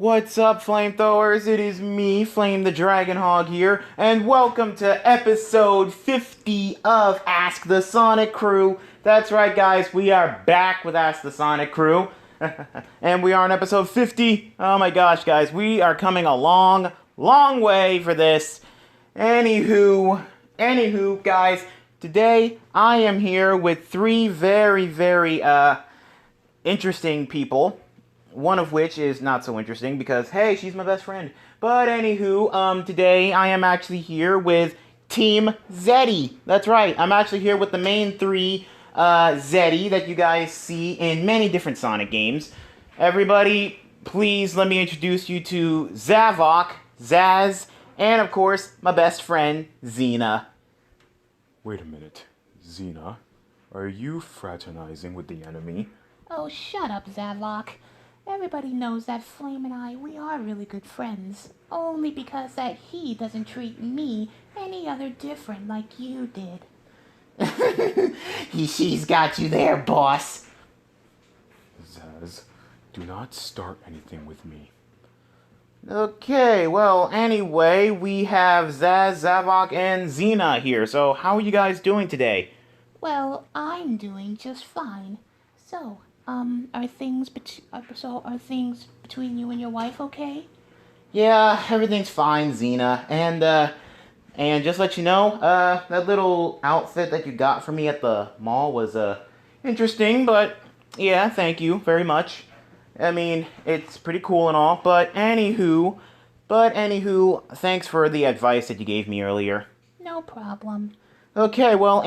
What's up, flamethrowers? It is me, Flame the Dragon Hog here, and welcome to episode 50 of Ask the Sonic Crew. That's right, guys, we are back with Ask the Sonic Crew, and we are on episode 50. Oh my gosh, guys, we are coming a long, long way for this. Anywho, guys, today I am here with three very interesting people. One of which is not so interesting because, hey, she's my best friend. But anywho, today I am actually here with Team Zeti. That's right, I'm actually here with the main three Zeti that you guys see in many different Sonic games. Everybody, please let me introduce you to Zavok, Zazz, and of course, my best friend, Xena. Wait a minute, Xena, are you fraternizing with the enemy? Oh, shut up, Zavok. Everybody knows that Flame and I, we are really good friends. Only because that he doesn't treat me any other different like you did. She's got you there, boss. Zazz, do not start anything with me. Okay, well, anyway, we have Zazz, Zavok, and Xena here. So, how are you guys doing today? Well, I'm doing just fine. So, are things between you and your wife okay? Yeah, everything's fine, Xena. And just let you know, that little outfit that you got for me at the mall was, interesting, but yeah, thank you very much. I mean, it's pretty cool and all, but anywho, thanks for the advice that you gave me earlier. No problem. Okay, well,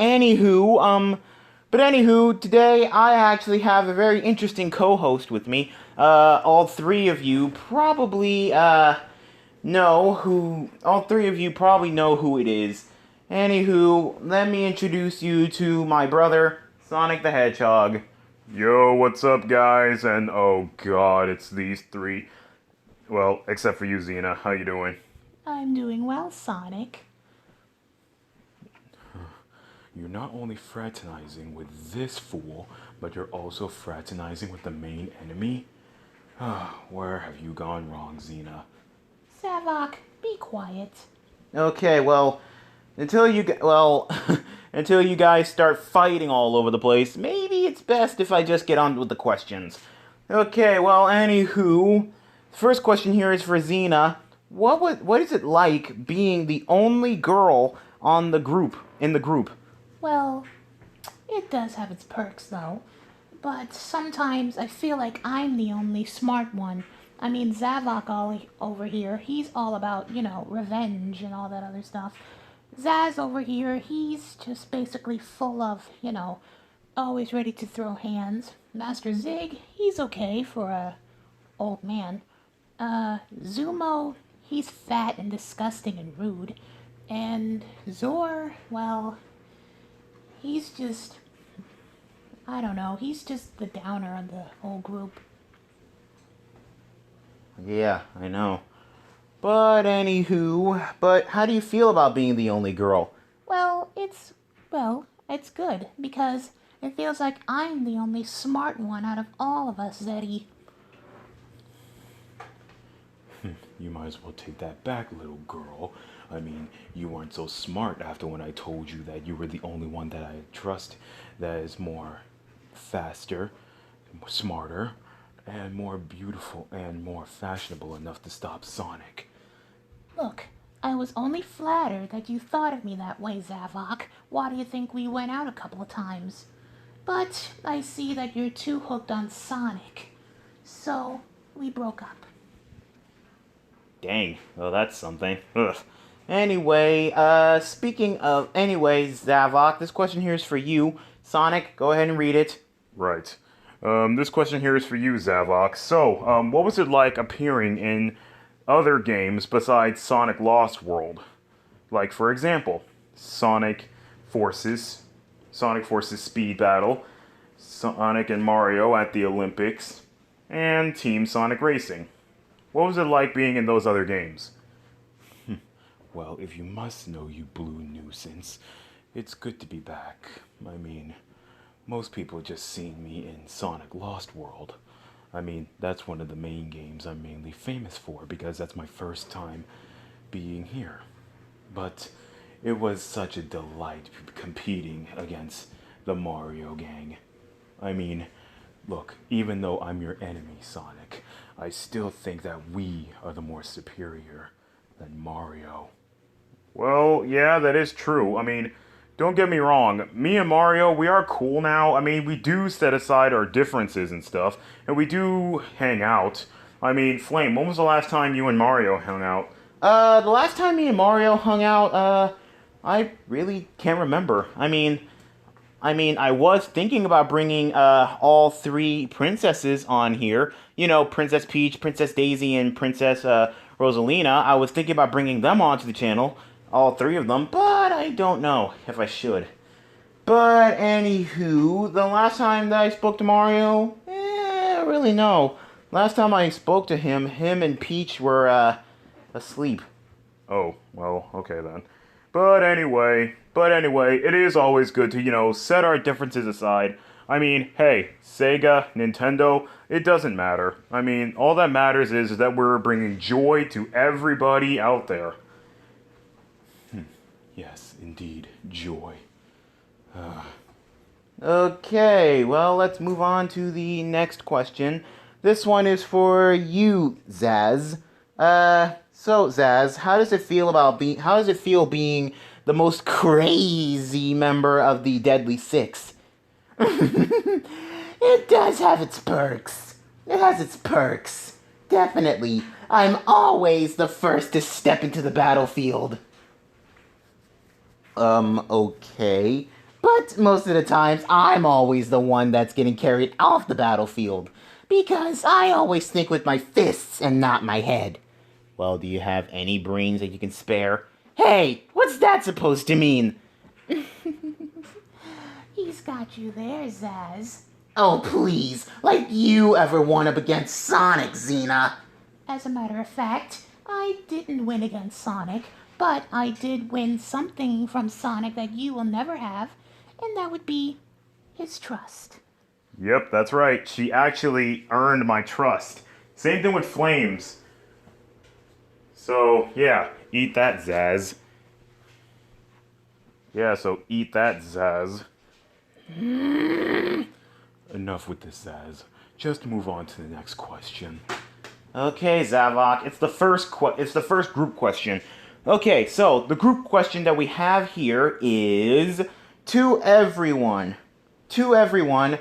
today I actually have a very interesting co-host with me. All three of you probably know who it is. Anywho, let me introduce you to my brother, Sonic the Hedgehog. Yo, what's up, guys? And oh god, it's these three. Well, except for you, Xena. How you doing? I'm doing well, Sonic. You're not only fraternizing with this fool, but you're also fraternizing with the main enemy? Where have you gone wrong, Xena? Zavok, be quiet. Okay, well, until you guys start fighting all over the place, maybe it's best if I just get on with the questions. Okay, well, anywho, first question here is for Xena. What is it like being the only girl in the group? Well, it does have its perks, though. But sometimes I feel like I'm the only smart one. I mean, Zavok over here, he's all about, revenge and all that other stuff. Zazz over here, he's just basically full of, always ready to throw hands. Master Zig, he's okay for a old man. Zumo, he's fat and disgusting and rude. And Zor, well, he's just, I don't know, he's just the downer of the whole group. Yeah, I know. But how do you feel about being the only girl? Well, it's good, because it feels like I'm the only smart one out of all of us, Zeti. You might as well take that back, little girl. I mean, you weren't so smart after when I told you that you were the only one that I trust that is more faster, smarter, and more beautiful and more fashionable enough to stop Sonic. Look, I was only flattered that you thought of me that way, Zavok. Why do you think we went out a couple of times? But I see that you're too hooked on Sonic. So, we broke up. Dang, well that's something. Ugh. Anyway, Zavok, this question here is for you. Sonic, go ahead and read it. Right. This question here is for you, Zavok. So, what was it like appearing in other games besides Sonic Lost World? Like, for example, Sonic Forces Speed Battle, Sonic and Mario at the Olympics, and Team Sonic Racing. What was it like being in those other games? Well, if you must know, you blue nuisance, it's good to be back. I mean, most people just seen me in Sonic Lost World. I mean, that's one of the main games I'm mainly famous for because that's my first time being here. But it was such a delight competing against the Mario gang. I mean, look, even though I'm your enemy, Sonic, I still think that we are the more superior than Mario. Well, yeah, that is true. I mean, don't get me wrong. Me and Mario, we are cool now. I mean, we do set aside our differences and stuff, and we do hang out. I mean, Flame, when was the last time you and Mario hung out? The last time me and Mario hung out, I really can't remember. I was thinking about bringing all three princesses on here. You know, Princess Peach, Princess Daisy, and Princess Rosalina. I was thinking about bringing them onto the channel, all three of them, but I don't know if I should. But anywho, the last time that I spoke to Mario, really no. Last time I spoke to him and Peach were asleep. Oh, well, okay then. But anyway, it is always good to, set our differences aside. I mean, hey, Sega, Nintendo, it doesn't matter. I mean, all that matters is that we're bringing joy to everybody out there. Yes, indeed, joy. Okay, well, let's move on to the next question. This one is for you, Zazz. So Zazz, how does it feel being the most crazy member of the Deadly Six? It does have its perks. It has its perks. Definitely. I'm always the first to step into the battlefield. Okay. But most of the times, I'm always the one that's getting carried off the battlefield. Because I always think with my fists and not my head. Well, do you have any brains that you can spare? Hey, what's that supposed to mean? He's got you there, Zazz. Oh, please. Like you ever won up against Sonic, Xena. As a matter of fact, I didn't win against Sonic, but I did win something from Sonic that you will never have, and that would be his trust. Yep, that's right. She actually earned my trust. Same thing with Flames. So, yeah, eat that, Zazz. Yeah, so eat that, Zazz. Enough with this, Zazz. Just move on to the next question. Okay, Zavok, it's the first group question. Okay, so the group question that we have here is to everyone. To everyone,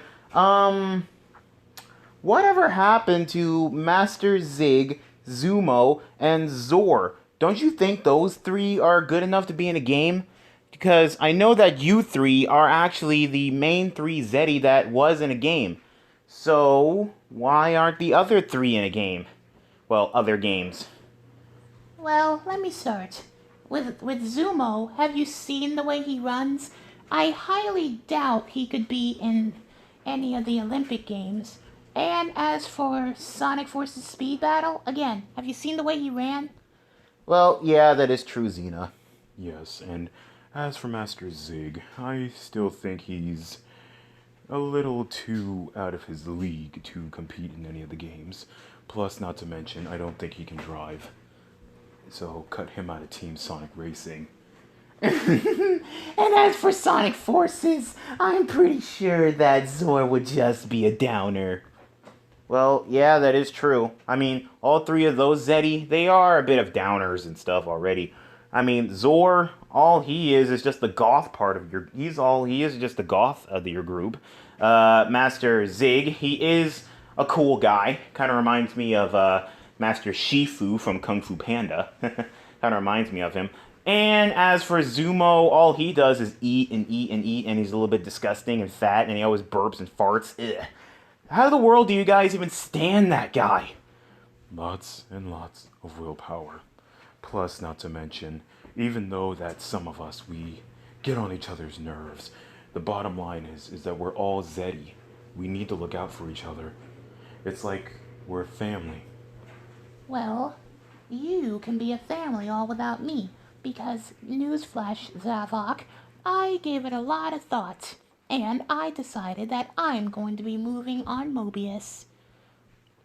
whatever happened to Master Zig, Zumo, and Zor? Don't you think those three are good enough to be in a game? Because I know that you three are actually the main three Zeti that was in a game. So, why aren't the other three in a game? Well, other games. Well, let me start. With Zumo, have you seen the way he runs? I highly doubt he could be in any of the Olympic Games. And as for Sonic Forces Speed Battle, again, have you seen the way he ran? Well, yeah, that is true, Xena. Yes, and as for Master Zig, I still think he's a little too out of his league to compete in any of the games. Plus, not to mention, I don't think he can drive. So, cut him out of Team Sonic Racing. And as for Sonic Forces, I'm pretty sure that Zor would just be a downer. Well, yeah, that is true. I mean, all three of those Zeti, they are a bit of downers and stuff already. I mean, Zor, all he is just the goth part of your... He is just the goth of your group. Master Zig, he is a cool guy. Kind of reminds me of Master Shifu from Kung Fu Panda. Kind of reminds me of him. And as for Zumo, all he does is eat and eat and eat, and he's a little bit disgusting and fat, and he always burps and farts. Ugh. How in the world do you guys even stand that guy? Lots and lots of willpower. Plus, not to mention, even though that some of us, we get on each other's nerves, the bottom line is that we're all Zeti. We need to look out for each other. It's like we're family. Well, you can be a family all without me, because, newsflash, Zavok, I gave it a lot of thought, and I decided that I'm going to be moving on Mobius.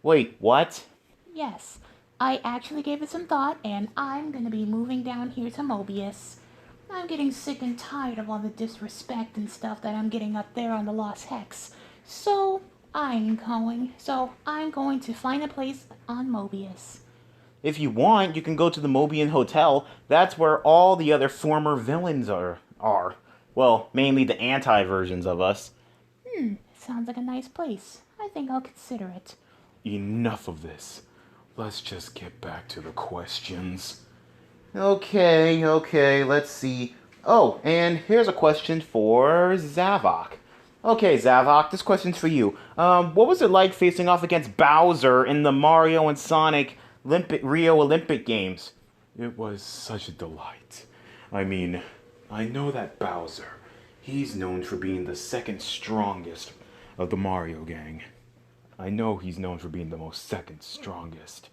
Wait, what? Yes, I actually gave it some thought, and I'm gonna be moving down here to Mobius. I'm getting sick and tired of all the disrespect and stuff that I'm getting up there on the Lost Hex. So I'm going to find a place on Mobius. If you want, you can go to the Mobian Hotel. That's where all the other former villains are. Well, mainly the anti-versions of us. Sounds like a nice place. I think I'll consider it. Enough of this. Let's just get back to the questions. Okay, let's see. Oh, and here's a question for Zavok. Okay, Zavok, this question's for you. What was it like facing off against Bowser in the Mario and Sonic Rio Olympic Games? It was such a delight. I mean, I know that Bowser, he's known for being the second strongest of the Mario gang. I know he's known for being the most second strongest.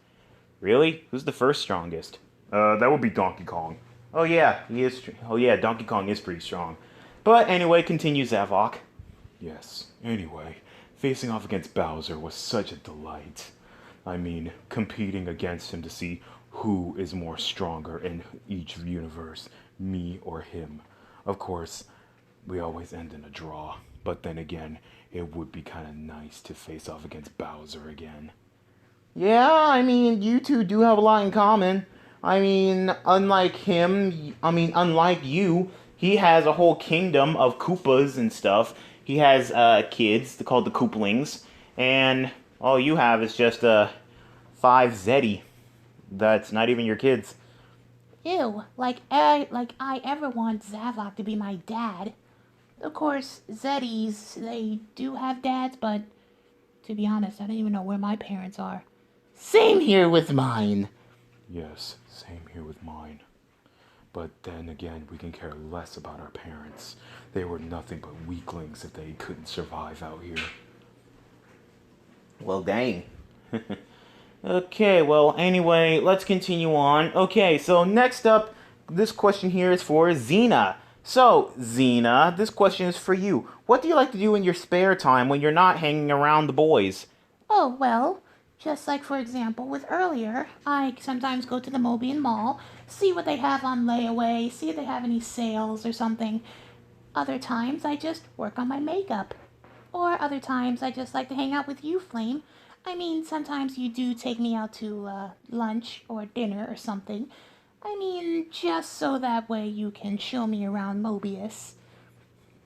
Really? Who's the first strongest? That would be Donkey Kong. Oh yeah, he is. Oh yeah, Donkey Kong is pretty strong. But anyway, continue, Zavok. Yes, anyway, facing off against Bowser was such a delight. I mean, competing against him to see who is more stronger in each universe, me or him. Of course, we always end in a draw, but then again, it would be kind of nice to face off against Bowser again. Yeah, I mean, you two do have a lot in common. I mean, unlike you, he has a whole kingdom of Koopas and stuff. He has kids called the Koopalings, and all you have is just 5 Zeti. That's not even your kids. Ew, like I ever want Zavok to be my dad. Of course, Zetis, they do have dads, but to be honest, I don't even know where my parents are. Same here with mine. Yes, same here with mine. But then again, we can care less about our parents. They were nothing but weaklings if they couldn't survive out here. Well, dang. Okay, well, anyway, let's continue on. Okay, so next up, this question here is for Xena. So, Xena, this question is for you. What do you like to do in your spare time when you're not hanging around the boys? Oh, well, just like for example with earlier, I sometimes go to the Mobian Mall, see what they have on layaway, see if they have any sales or something. Other times I just work on my makeup. Or other times I just like to hang out with you, Flame. I mean, sometimes you do take me out to lunch or dinner or something. I mean, just so that way you can show me around Mobius.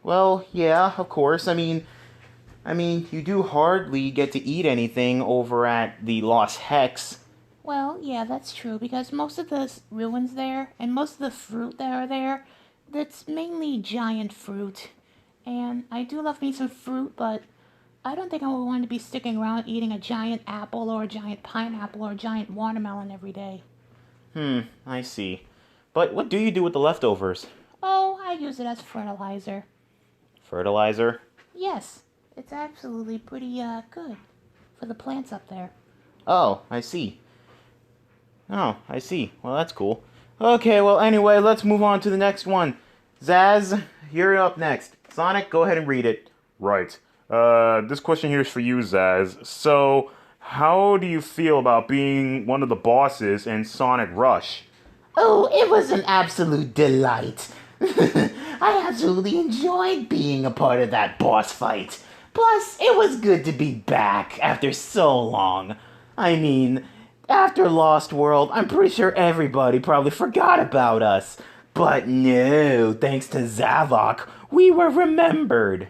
Well, yeah, of course. I mean, you do hardly get to eat anything over at the Lost Hex. Well, yeah, that's true, because most of the ruins there, and most of the fruit that are there, that's mainly giant fruit. And I do love me some fruit, but I don't think I would want to be sticking around eating a giant apple or a giant pineapple or a giant watermelon every day. I see. But what do you do with the leftovers? Oh, I use it as fertilizer. Fertilizer? Yes, it's absolutely pretty good for the plants up there. Oh, I see. Oh, I see. Well, that's cool. Okay, well, anyway, let's move on to the next one. Zazz, you're up next. Sonic, go ahead and read it. Right. This question here is for you, Zazz. So, how do you feel about being one of the bosses in Sonic Rush? Oh, it was an absolute delight. I absolutely enjoyed being a part of that boss fight. Plus, it was good to be back after so long. I mean, after Lost World, I'm pretty sure everybody probably forgot about us. But no, thanks to Zavok, we were remembered.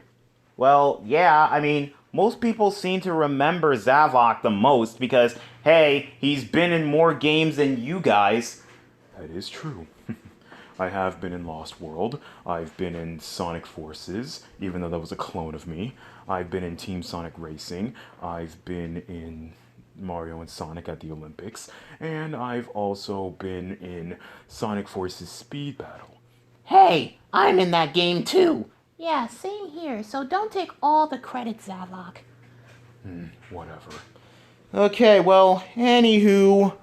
Well, yeah, I mean, most people seem to remember Zavok the most because, hey, he's been in more games than you guys. That is true. I have been in Lost World. I've been in Sonic Forces, even though that was a clone of me. I've been in Team Sonic Racing. I've been in Mario and Sonic at the Olympics. And I've also been in Sonic Forces Speed Battle. Hey, I'm in that game too. Yeah, same here, so don't take all the credit, Zavok. Whatever. Okay, well, anywho,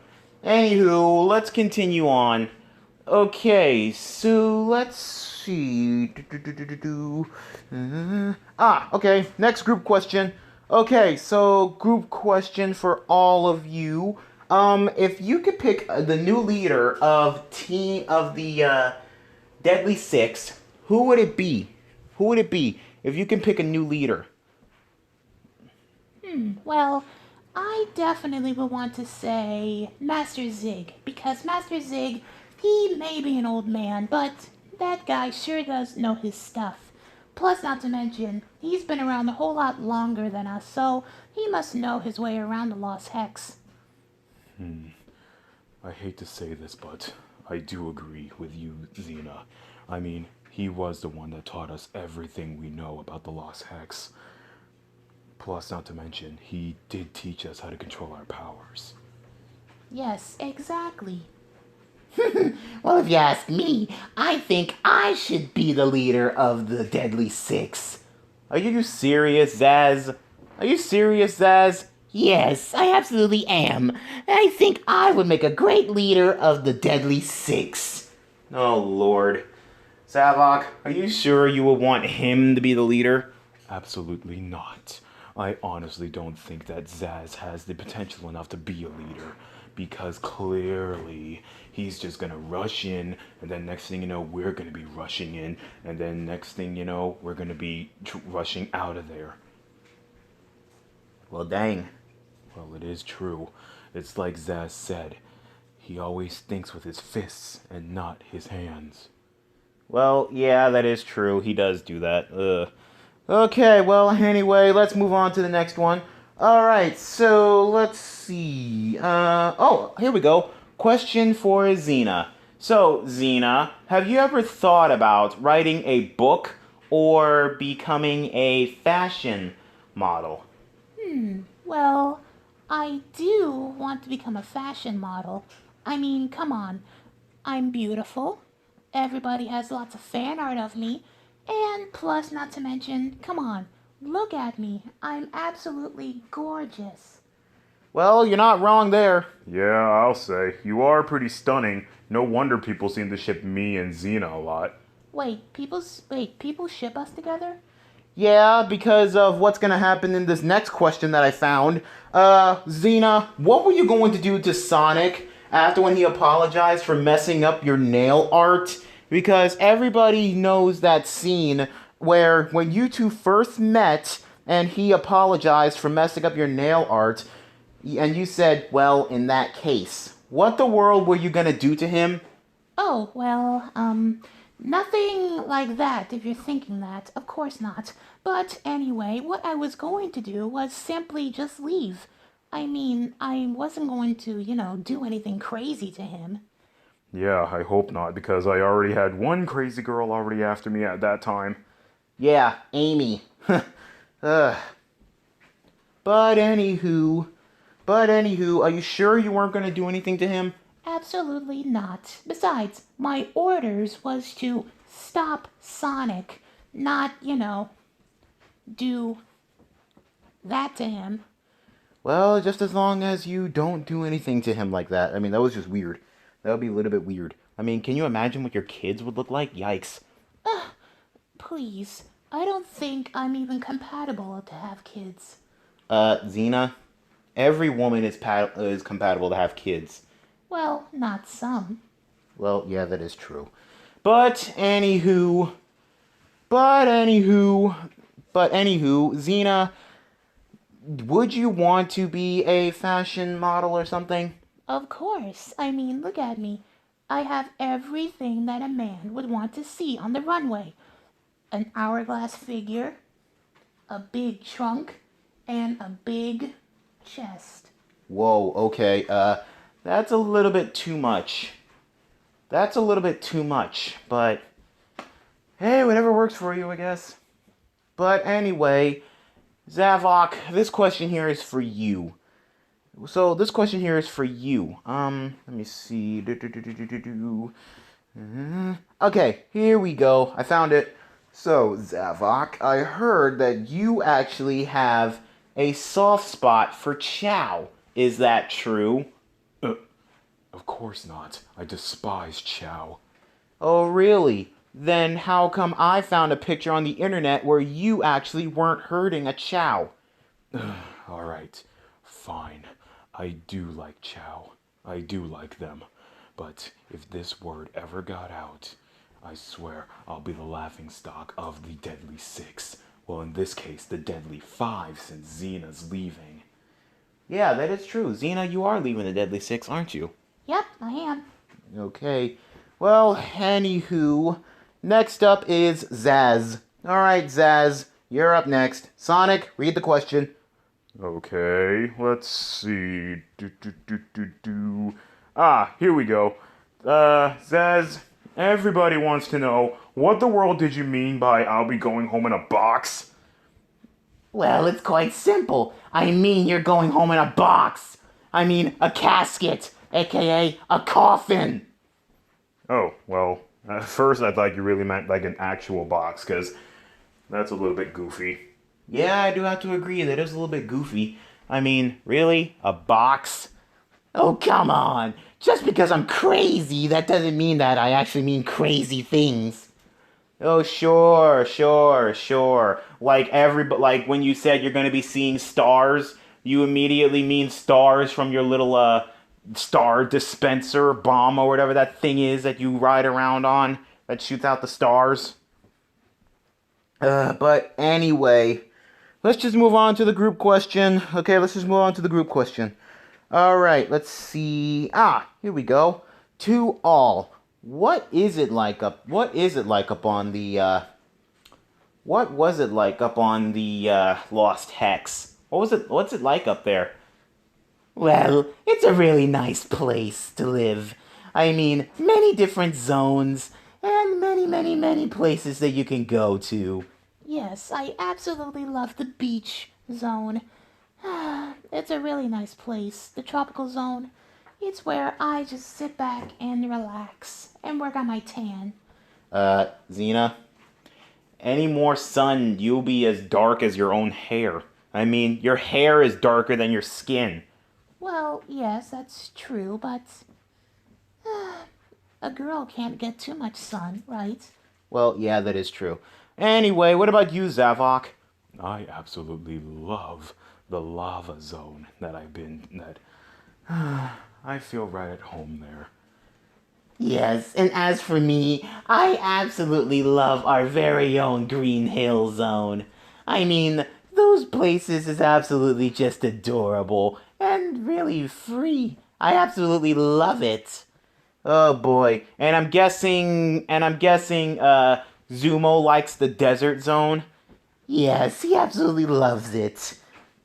let's continue on. Okay, so let's see. Okay, next group question. Okay, so group question for all of you. If you could pick the new leader of the Deadly Six, who would it be? Who would it be if you can pick a new leader? Well, I definitely would want to say Master Zig, because Master Zig, he may be an old man, but that guy sure does know his stuff. Plus, not to mention, he's been around a whole lot longer than us, so he must know his way around the Lost Hex. I hate to say this, but I do agree with you, Xena. I mean, he was the one that taught us everything we know about the Lost Hex. Plus, not to mention, he did teach us how to control our powers. Yes, exactly. Well, if you ask me, I think I should be the leader of the Deadly Six. Are you serious, Zazz? Are you serious, Zazz? Yes, I absolutely am. I think I would make a great leader of the Deadly Six. Oh, Lord. Zavok, are you sure you would want him to be the leader? Absolutely not. I honestly don't think that Zazz has the potential enough to be a leader. Because clearly, he's just gonna rush in, and then next thing you know, we're gonna be rushing in, and then next thing you know, we're gonna be rushing out of there. Well, dang. Well, it is true. It's like Zazz said. He always thinks with his fists and not his hands. Well, yeah, that is true. He does do that. Okay, well, anyway, let's move on to the next one. Alright, so let's see. Oh, here we go. Question for Xena. So, Xena, have you ever thought about writing a book or becoming a fashion model? Well, I do want to become a fashion model. I mean, come on. I'm beautiful. Everybody has lots of fan art of me. And plus, not to mention, come on, look at me. I'm absolutely gorgeous. Well, you're not wrong there. Yeah, I'll say. You are pretty stunning. No wonder people seem to ship me and Xena a lot. People ship us together? Yeah, because of what's gonna happen in this next question that I found. Xena, what were you going to do to Sonic after when he apologized for messing up your nail art? Because everybody knows that scene where when you two first met and he apologized for messing up your nail art, and you said, well, in that case, what the world were you gonna do to him? Oh, well, nothing like that if you're thinking that. Of course not. But anyway, what I was going to do was simply just leave. I mean, I wasn't going to, do anything crazy to him. Yeah, I hope not, because I already had one crazy girl already after me at that time. Yeah, Amy. Ugh. But anywho, are you sure you weren't gonna do anything to him? Absolutely not. Besides, my orders was to stop Sonic, not, do that to him. Well, just as long as you don't do anything to him like that. I mean, that was just weird. That would be a little bit weird. I mean, can you imagine what your kids would look like? Yikes. Please, I don't think I'm even compatible to have kids. Xena, every woman is compatible to have kids. Well, not some. Well, yeah, that is true. But anywho, Xena, would you want to be a fashion model or something? Of course. I mean, look at me. I have everything that a man would want to see on the runway. An hourglass figure, a big trunk, and a big chest. Whoa, okay, that's a little bit too much. But hey, whatever works for you, I guess. But anyway, Zavok, this question here is for you. So this question here is for you. Let me see. Okay, here we go. I found it. So, Zavok, I heard that you actually have a soft spot for Chow. Is that true? Of course not. I despise Chow. Oh, really? Then how come I found a picture on the internet where you actually weren't hurting a Chow? Alright, fine. I do like Chow. I do like them. But if this word ever got out, I swear I'll be the laughingstock of the Deadly Six. Well, in this case, the Deadly Five, since Xena's leaving. Yeah, that is true. Xena, you are leaving the Deadly Six, aren't you? Yep, I am. Okay. Well, anywho, next up is Zazz. Alright, Zazz, you're up next. Sonic, read the question. Okay, let's see. Ah, here we go. Zaz, everybody wants to know, what the world did you mean by I'll be going home in a box? Well, it's quite simple. I mean, you're going home in a box. I mean, a casket, aka a coffin. Oh, well, at first I thought you really meant like an actual box, because that's a little bit goofy. Yeah, I do have to agree, that is a little bit goofy. I mean, really? A box? Oh, come on. Just because I'm crazy, that doesn't mean that I actually mean crazy things. Oh, sure. Like when you said you're going to be seeing stars, you immediately mean stars from your little star dispenser bomb or whatever that thing is that you ride around on that shoots out the stars. But anyway, let's just move on to the group question. Okay, let's just move on to the group question. Alright, let's see. Here we go. To all. What was it like up on the Lost Hex? What's it like up there? Well, it's a really nice place to live. I mean, many different zones and many places that you can go to. Yes, I absolutely love the beach zone. It's a really nice place, the tropical zone. It's where I just sit back and relax and work on my tan. Xena, any more sun, you'll be as dark as your own hair. I mean, your hair is darker than your skin. Well, yes, that's true, but a girl can't get too much sun, right? Well, yeah, that is true. Anyway, what about you, Zavok? I absolutely love the lava zone I feel right at home there. Yes, and as for me, I absolutely love our very own Green Hill Zone. I mean, those places is absolutely just adorable and really free. I absolutely love it. Oh boy. And I'm guessing Zumo likes the desert zone. Yes, he absolutely loves it.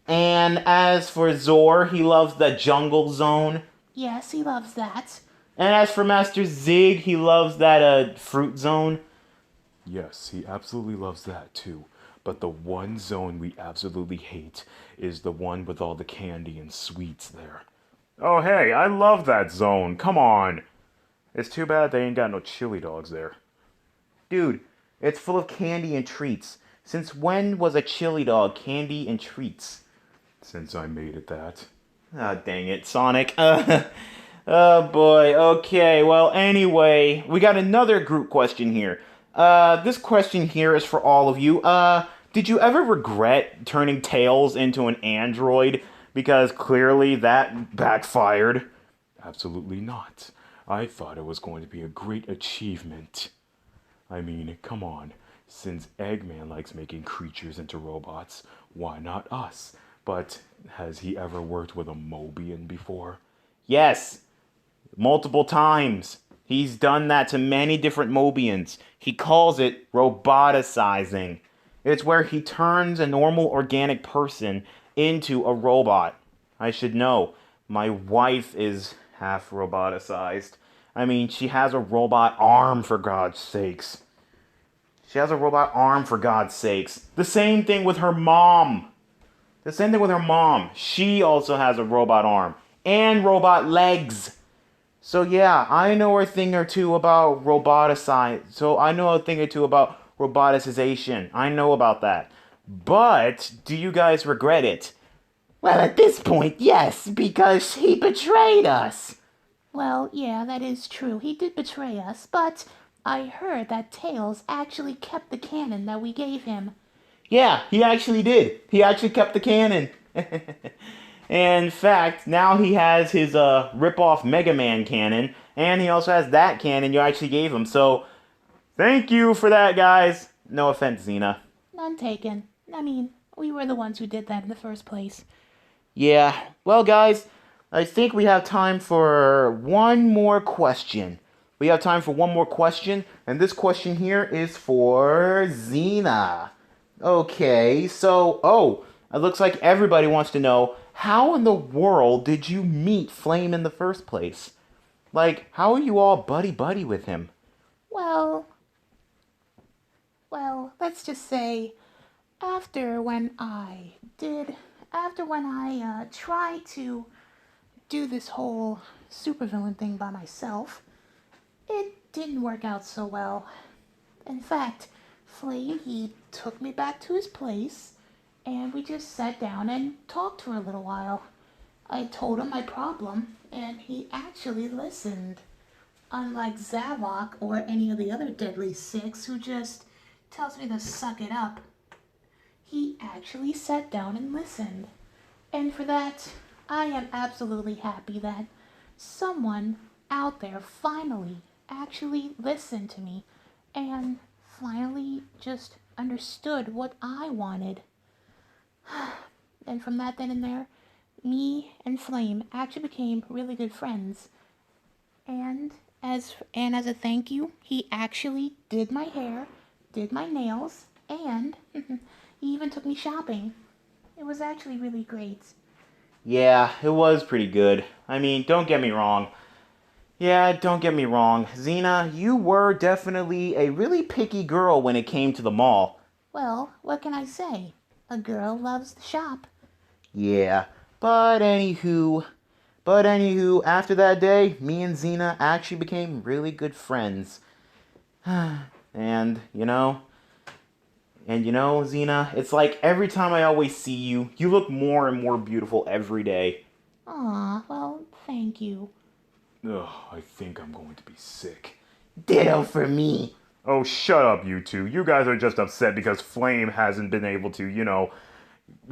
And as for Zor, he loves the jungle zone. Yes, he loves that. And as for Master Zig, he loves that fruit zone. Yes, he absolutely loves that too. But the one zone we absolutely hate is the one with all the candy and sweets there. Oh hey, I love that zone. Come on. It's too bad they ain't got no chili dogs there. Dude, it's full of candy and treats. Since when was a chili dog candy and treats? Since I made it that. Ah, dang it, Sonic. Oh boy, okay, well anyway, we got another group question here. This question here is for all of you. Did you ever regret turning Tails into an android? Because clearly that backfired. Absolutely not. I thought it was going to be a great achievement. I mean, come on. Since Eggman likes making creatures into robots, why not us? But has he ever worked with a Mobian before? Yes, multiple times. He's done that to many different Mobians. He calls it roboticizing. It's where he turns a normal organic person into a robot. I should know. My wife is half roboticized. I mean, she has a robot arm, for God's sakes. She has a robot arm, for God's sakes. The same thing with her mom. She also has a robot arm. And robot legs. So yeah, I know a thing or two about roboticization. I know about that. But, do you guys regret it? Well, at this point, yes, because he betrayed us. Well, yeah, that is true. He did betray us, but I heard that Tails actually kept the cannon that we gave him. Yeah, he actually did. He actually kept the cannon. And in fact, now he has his rip-off Mega Man cannon, and he also has that cannon you actually gave him. So, thank you for that, guys. No offense, Xena. None taken. I mean, we were the ones who did that in the first place. Yeah, well, guys, I think we have time for one more question. We have time for one more question, and this question here is for Xena. Okay, so, it looks like everybody wants to know, how in the world did you meet Flame in the first place? Like, how are you all buddy-buddy with him? Well, let's just say, after when I tried to do this whole supervillain thing by myself, it didn't work out so well. In fact, Flame, he took me back to his place, and we just sat down and talked for a little while. I told him my problem, and he actually listened. Unlike Zavok or any of the other Deadly Six who just tells me to suck it up, he actually sat down and listened. And for that, I am absolutely happy that someone out there finally actually listened to me and finally just understood what I wanted. And from that then and there, me and Flame actually became really good friends. And as a thank you, he actually did my hair, did my nails, and he even took me shopping. It was actually really great. Yeah, it was pretty good. I mean, don't get me wrong. Yeah, don't get me wrong. Xena, you were definitely a really picky girl when it came to the mall. Well, what can I say? A girl loves the shop. Yeah, but anywho, after that day, me and Xena actually became really good friends. And, Xena, it's like every time I always see you, you look more and more beautiful every day. Aw, well, thank you. Ugh, I think I'm going to be sick. Ditto for me. Oh, shut up, you two. You guys are just upset because Flame hasn't been able to,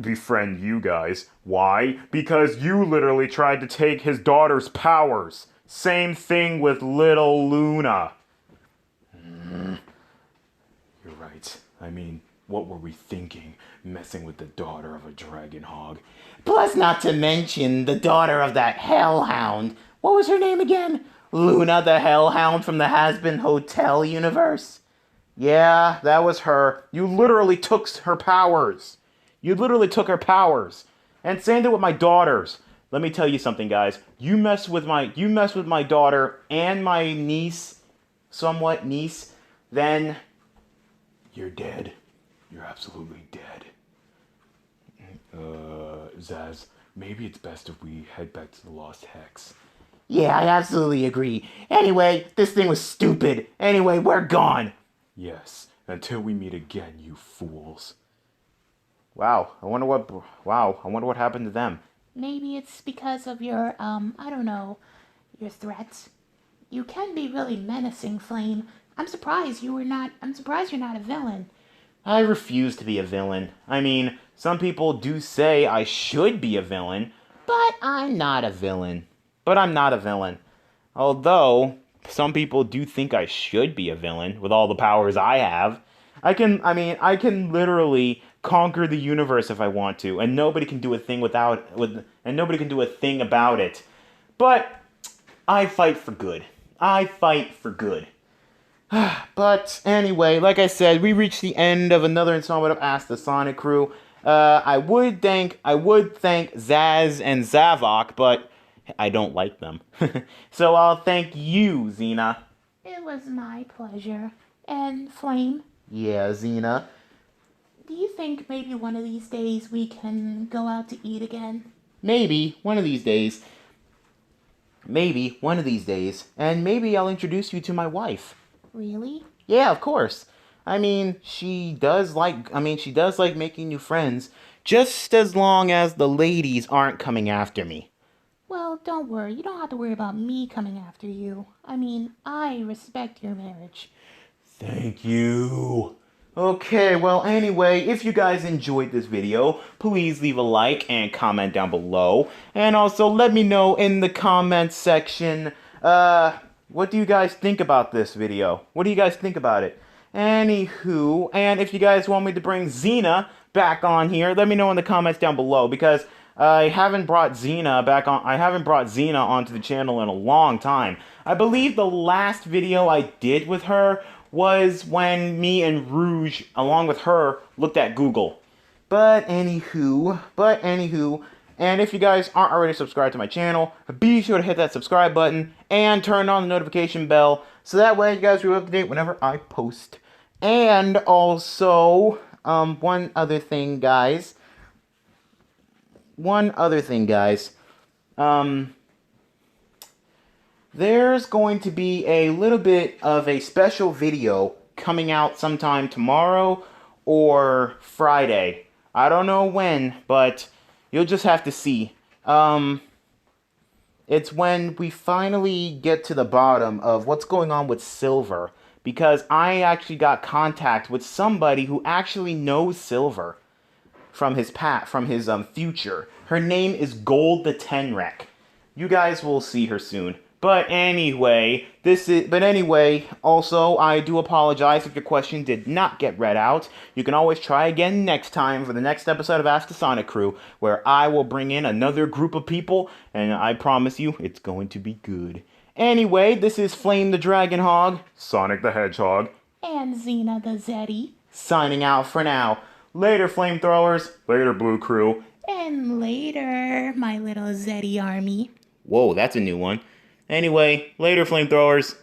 befriend you guys. Why? Because you literally tried to take his daughter's powers. Same thing with little Luna. You're right. I mean, what were we thinking, messing with the daughter of a dragon hog? Plus, not to mention the daughter of that hellhound. What was her name again? Luna the Hellhound from the Has-Been Hotel universe? Yeah, that was her. You literally took her powers. And same thing with my daughters. Let me tell you something, guys. You mess with my daughter and my niece, somewhat niece, then you're dead. You're absolutely dead. Zazz, maybe it's best if we head back to the Lost Hex. Yeah, I absolutely agree. Anyway, this thing was stupid. Anyway, we're gone. Yes, until we meet again, you fools. Wow, I wonder what happened to them. Maybe it's because of your, I don't know, your threats. You can be really menacing, Flame. I'm surprised you're not a villain. I refuse to be a villain. I mean, some people do say I should be a villain, but I'm not a villain. Although, some people do think I should be a villain with all the powers I have. I can literally conquer the universe if I want to, and nobody can do a thing about it. But I fight for good. But anyway, like I said, we reached the end of another installment of Ask the Sonic Crew. I would thank Zazz and Zavok, but I don't like them. So I'll thank you, Xena. It was my pleasure. And Flame, Yeah, Xena. do you think maybe one of these days we can go out to eat again? Maybe one of these days. And maybe I'll introduce you to my wife. Really? Yeah, of course. She does like making new friends, just as long as the ladies aren't coming after me. Well, don't worry. You don't have to worry about me coming after you. I respect your marriage. Thank you. Okay, well, anyway, if you guys enjoyed this video, please leave a like and comment down below. And also, let me know in the comments section, what do you guys think about this video? What do you guys think about it? Anywho, and if you guys want me to bring Xena back on here, let me know in the comments down below, because I haven't brought Xena onto the channel in a long time. I believe the last video I did with her was when me and Rouge, along with her, looked at Google. But anywho, and if you guys aren't already subscribed to my channel, be sure to hit that subscribe button and turn on the notification bell, so that way you guys will be up to date whenever I post. And also, one other thing, guys. There's going to be a little bit of a special video coming out sometime tomorrow or Friday. I don't know when, but you'll just have to see. It's when we finally get to the bottom of what's going on with Silver, because I actually got contact with somebody who actually knows Silver from his future. Her name is Gold the Tenrec. You guys will see her soon. But anyway, also, I do apologize if your question did not get read out. You can always try again next time for the next episode of Ask the Sonic Crew, where I will bring in another group of people, and I promise you, it's going to be good. Anyway, this is Flame the Dragon Hog, Sonic the Hedgehog, And Xena the Zeti. signing out for now. Later, flamethrowers. later Blue Crew. And later, my little Zeti army. Whoa, that's a new one. Anyway, later, flamethrowers.